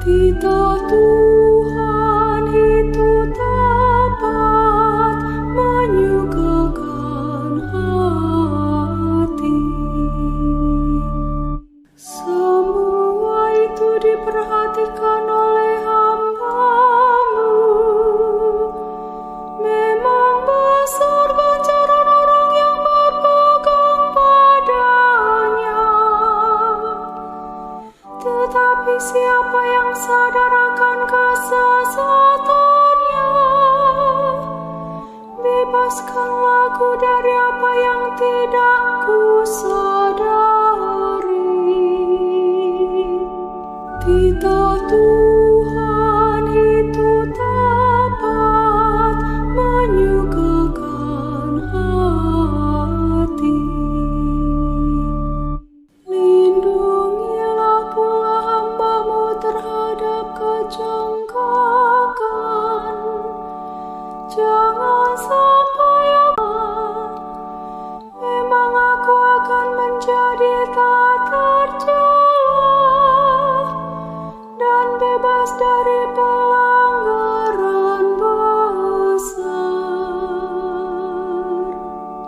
Tidak, Tuhan itu dapat menyukakan hati. Semua itu diperhatikan oleh hamba-Mu. Memang besar ganjaran orang yang berpegang padanya. Tetapi siapa yang sadar akan kesesatannya, bebaskanlah aku dari apa yang tidak kusadari. Tidak, Tuhan itu dapat menyukakan hati. Lindungilah pula hamba-Mu terhadap kejanggalan.